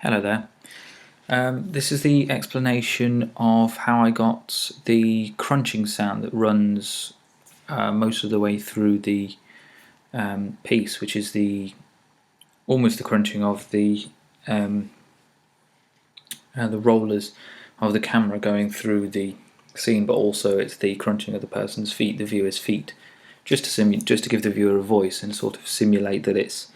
Hello there. This is the explanation of how I got the crunching sound that runs most of the way through the piece, which is almost the crunching of the rollers of the camera going through the scene, but also it's the crunching of the person's feet, the viewer's feet, just to give the viewer a voice and sort of simulate that it's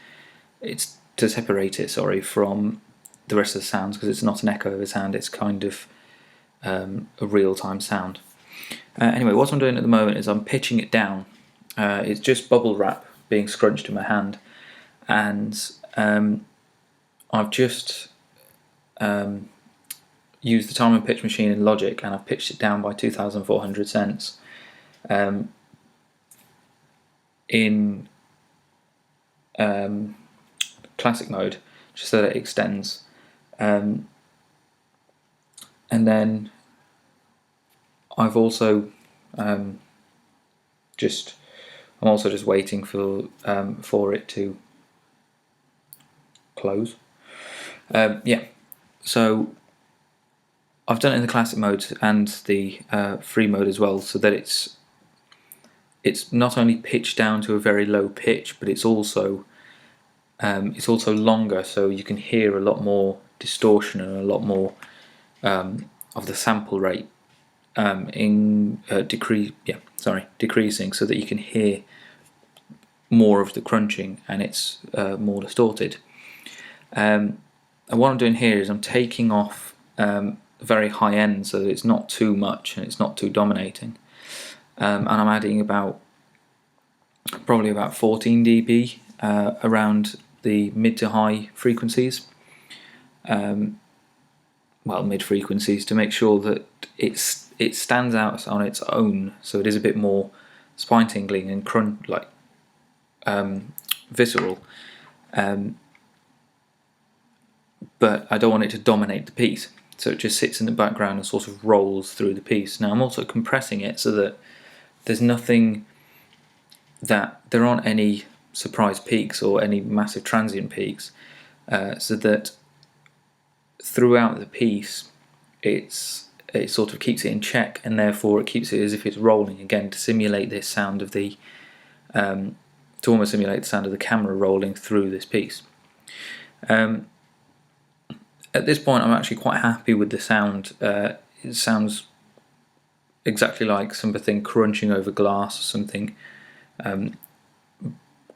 to separate it, from the rest of the sounds, because it's not an echo of a sound, it's kind of a real-time sound. Anyway, what I'm doing at the moment is I'm pitching it down. It's just bubble wrap being scrunched in my hand, and I've just used the time and pitch machine in Logic, and I've pitched it down by 2,400 cents in classic mode, just so that it extends. And then I've also I'm also just waiting for it to close. So I've done it in the classic mode and the free mode as well, so that it's not only pitched down to a very low pitch, but it's also longer, so you can hear a lot more distortion and a lot more of the sample rate decreasing, so that you can hear more of the crunching, and it's more distorted. And what I'm doing here is I'm taking off very high end, so that it's not too much and it's not too dominating, and I'm adding probably about 14 dB around the mid to high frequencies, mid frequencies, to make sure that it stands out on its own, so it is a bit more spine tingling and visceral, but I don't want it to dominate the piece, so it just sits in the background and sort of rolls through the piece. Now I'm also compressing it so that there aren't any surprise peaks or any massive transient peaks, so that throughout the piece it sort of keeps it in check, and therefore it keeps it as if it's rolling again, to simulate this sound of to almost simulate the sound of the camera rolling through this piece. At this point I'm actually quite happy with the sound. It sounds exactly like something crunching over glass, or something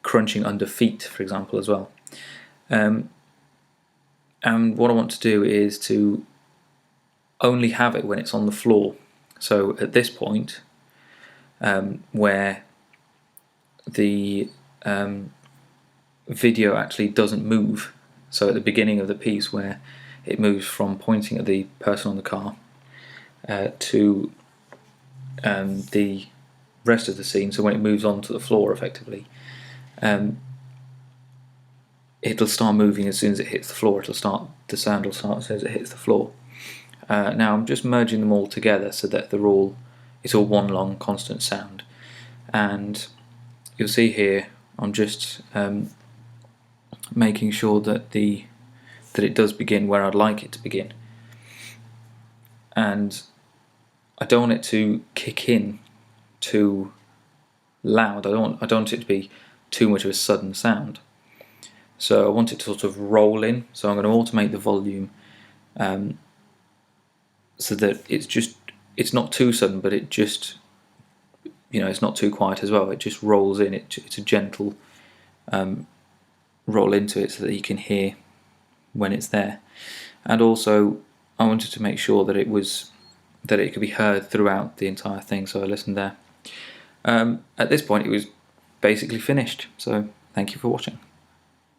crunching under feet, for example, as well. And what I want to do is to only have it when it's on the floor. So at this point, where the video actually doesn't move, so at the beginning of the piece where it moves from pointing at the person on the car to the rest of the scene, so when it moves on to the floor effectively, it'll start moving as soon as it hits the floor. The sound will start as soon as it hits the floor. Now I'm just merging them all together so that it's all one long constant sound, and you'll see here I'm just making sure that it does begin where I'd like it to begin, and I don't want it to kick in too loud. I don't want it to be too much of a sudden sound, so I want it to sort of roll in. So I'm going to automate the volume so that it's not too sudden, but it just, it's not too quiet as well. It just rolls in. It's a gentle roll into it, so that you can hear when it's there. And also I wanted to make sure that it could be heard throughout the entire thing, so I listened there. At this point it was basically finished, so thank you for watching.